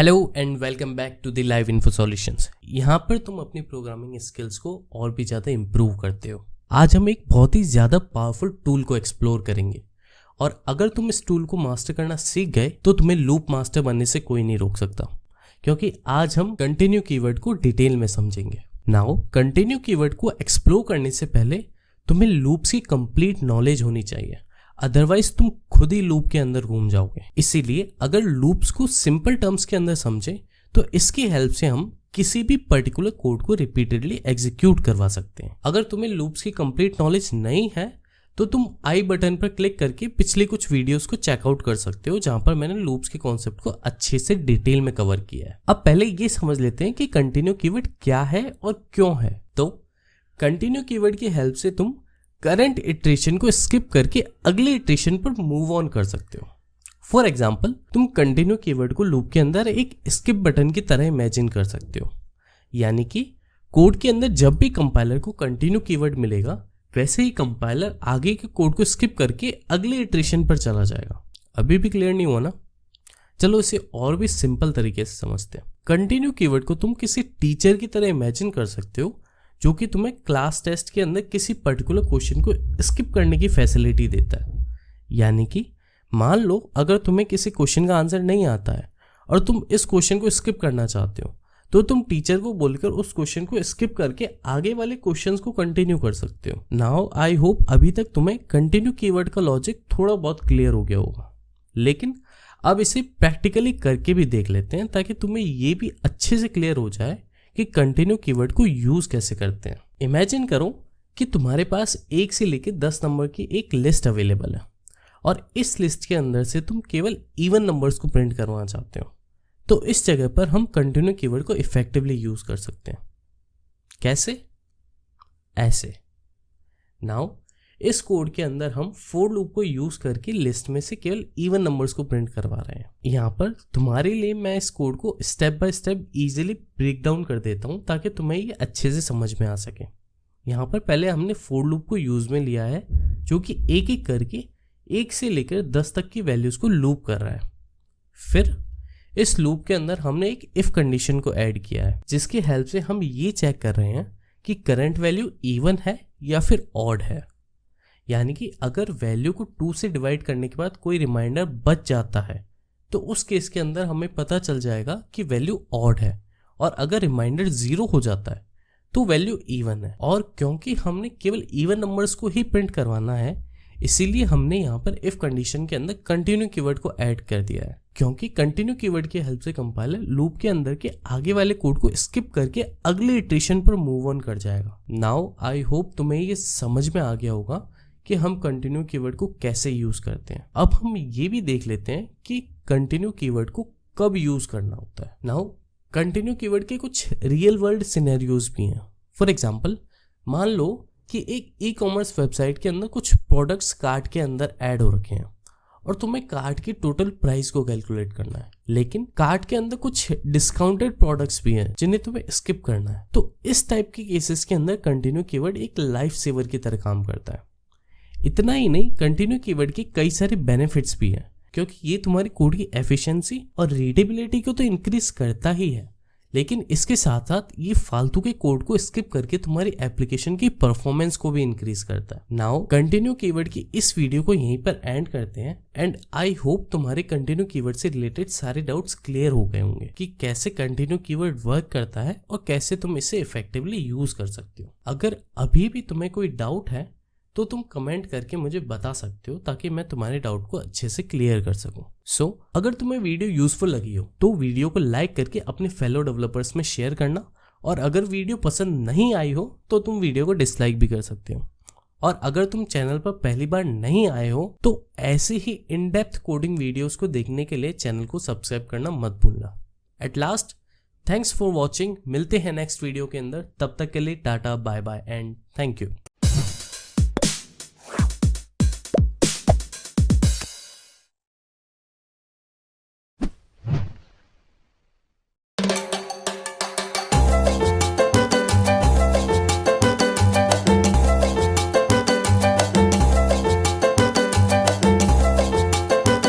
Hello and welcome back to the live info solutions. यहाँ पर तुम अपनी प्रोग्रामिंग स्किल्स को और भी ज़्यादा इम्प्रूव करते हो। आज हम एक बहुत ही ज़्यादा पावरफुल टूल को एक्सप्लोर करेंगे और अगर तुम इस टूल को मास्टर करना सीख गए तो तुम्हें लूप मास्टर बनने से कोई नहीं रोक सकता, क्योंकि आज हम कंटिन्यू कीवर्ड को डिटेल में समझेंगे। नाउ कंटिन्यू कीवर्ड को एक्सप्लोर करने से पहले तुम्हें लूप्स की कंप्लीट नॉलेज होनी चाहिए, अदरवाइज तुम खुद ही लूप के अंदर घूम जाओगे। इसीलिए अगर लूप्स को सिंपल टर्म्स के अंदर समझे तो इसकी हेल्प से हम किसी भी पर्टिकुलर कोड को रिपीटेडली एग्जीक्यूट करवा सकते हैं। अगर तुम्हें लूप्स की कंप्लीट नॉलेज नहीं है तो तुम आई बटन पर क्लिक करके पिछली कुछ वीडियोस को चेकआउट कर सकते हो, जहां पर मैंने लूप्स के कॉन्सेप्ट को अच्छे से डिटेल में कवर किया है। अब पहले ये समझ लेते हैं कि कंटिन्यू कीवर्ड क्या है और क्यों है। तो कंटिन्यू कीवर्ड की हेल्प से तुम करंट इटरेशन को स्किप करके अगले इटरेशन पर मूव ऑन कर सकते हो। फॉर एग्जाम्पल, तुम कंटिन्यू कीवर्ड को लूप के अंदर एक स्किप बटन की तरह इमेजिन कर सकते हो, यानी कि कोड के अंदर जब भी कंपाइलर को कंटिन्यू कीवर्ड मिलेगा वैसे ही कंपाइलर आगे के कोड को स्किप करके अगले इटरेशन पर चला जाएगा। अभी भी क्लियर नहीं हुआ ना? चलो इसे और भी सिंपल तरीके से समझते हैं। कंटिन्यू कीवर्ड को तुम किसी टीचर की तरह इमेजिन कर सकते हो जो कि तुम्हें क्लास टेस्ट के अंदर किसी पर्टिकुलर क्वेश्चन को स्किप करने की फैसिलिटी देता है। यानी कि मान लो अगर तुम्हें किसी क्वेश्चन का आंसर नहीं आता है और तुम इस क्वेश्चन को स्किप करना चाहते हो तो तुम टीचर को बोलकर उस क्वेश्चन को स्किप करके आगे वाले क्वेश्चंस को कंटिन्यू कर सकते हो। नाउ आई होप अभी तक तुम्हें कंटिन्यू कीवर्ड का लॉजिक थोड़ा बहुत क्लियर हो गया होगा, लेकिन अब इसे प्रैक्टिकली करके भी देख लेते हैं ताकि तुम्हें ये भी अच्छे से क्लियर हो जाए कि कंटिन्यू कीवर्ड को यूज कैसे करते हैं। इमेजिन करो कि तुम्हारे पास 1 से लेकर 10 नंबर की एक लिस्ट अवेलेबल है और इस लिस्ट के अंदर से तुम केवल इवन नंबर्स को प्रिंट करवाना चाहते हो, तो इस जगह पर हम कंटिन्यू कीवर्ड को इफेक्टिवली यूज कर सकते हैं। कैसे? ऐसे। नाउ इस कोड के अंदर हम फोर लूप को यूज करके लिस्ट में से केवल इवन नंबर्स को प्रिंट करवा रहे हैं। यहाँ पर तुम्हारे लिए मैं इस कोड को step by step easily break down कर देता हूँ ताकि तुम्हें ये अच्छे से समझ में आ सके। यहाँ पर पहले हमने फोर लूप को यूज में लिया है जो कि एक एक करके 1 से लेकर 10 तक की वैल्यूज को लूप कर रहा है। फिर इस लूप के अंदर हमने एक इफ कंडीशन को ऐड किया है जिसकी हेल्प से हम ये चेक कर रहे हैं कि करंट वैल्यू इवन है या फिर ऑड है। यानी कि अगर वैल्यू को 2 से डिवाइड करने के बाद कोई रिमाइंडर बच जाता है तो उस केस के अंदर हमें पता चल जाएगा कि वैल्यू ऑड है, और अगर रिमाइंडर 0 हो जाता है तो वैल्यू इवन है। और क्योंकि हमने केवल इवन नंबर्स को ही प्रिंट करवाना है इसीलिए हमने यहाँ पर इफ कंडीशन के अंदर कंटिन्यू कीवर्ड को ऐड कर दिया है, क्योंकि कंटिन्यू कीवर्ड की हेल्प से कंपाइलर लूप के अंदर के आगे वाले कोड को स्किप करके अगले इटरेशन पर मूव ऑन कर जाएगा। नाउ आई होप तुम्हें ये समझ में आ गया होगा कि हम कंटिन्यू कीवर्ड को कैसे यूज करते हैं। अब हम ये भी देख लेते हैं कि कंटिन्यू कीवर्ड को कब यूज करना होता है। नाउ कंटिन्यू कीवर्ड के कुछ रियल वर्ल्ड सिनेरियोज भी हैं। फॉर एग्जांपल, मान लो कि एक ई कॉमर्स वेबसाइट के अंदर कुछ प्रोडक्ट्स कार्ट के अंदर ऐड हो रखे हैं और तुम्हें कार्ट की टोटल प्राइस को कैलकुलेट करना है, लेकिन कार्ट के अंदर कुछ डिस्काउंटेड प्रोडक्ट्स भी हैं जिन्हें तुम्हें स्किप करना है। तो इस टाइप के केसेस के अंदर कंटिन्यू कीवर्ड एक लाइफ सेवर की तरह काम करता है। इतना ही नहीं, कंटिन्यू कीवर्ड के कई सारे बेनिफिट्स भी हैं, क्योंकि ये तुम्हारी कोड की एफिशिएंसी और रीडेबिलिटी को तो इंक्रीज करता ही है, लेकिन इसके साथ साथ ये फालतू के कोड को स्किप करके तुम्हारी एप्लीकेशन की परफॉर्मेंस को भी इंक्रीज करता है। नाउ कंटिन्यू कीवर्ड की इस वीडियो को यहीं पर एंड करते हैं एंड आई होप तुम्हारे कंटिन्यू कीवर्ड से रिलेटेड सारे डाउट्स क्लियर हो गए होंगे कि कैसे कंटिन्यू कीवर्ड वर्क करता है और कैसे तुम इसे इफेक्टिवली यूज कर सकते हो। अगर अभी भी तुम्हें कोई डाउट है तो तुम कमेंट करके मुझे बता सकते हो ताकि मैं तुम्हारे डाउट को अच्छे से क्लियर कर सकूं। सो अगर तुम्हें वीडियो यूजफुल लगी हो तो वीडियो को लाइक करके अपने फेलो डेवलपर्स में शेयर करना, और अगर वीडियो पसंद नहीं आई हो तो तुम वीडियो को डिसलाइक भी कर सकते हो। और अगर तुम चैनल पर पहली बार नहीं आए हो तो ऐसे ही इन डेप्थ कोडिंग वीडियोज को देखने के लिए चैनल को सब्सक्राइब करना मत भूलना। At last, thanks for watching. मिलते हैं नेक्स्ट वीडियो के अंदर, तब तक के लिए टाटा bye bye and thank you.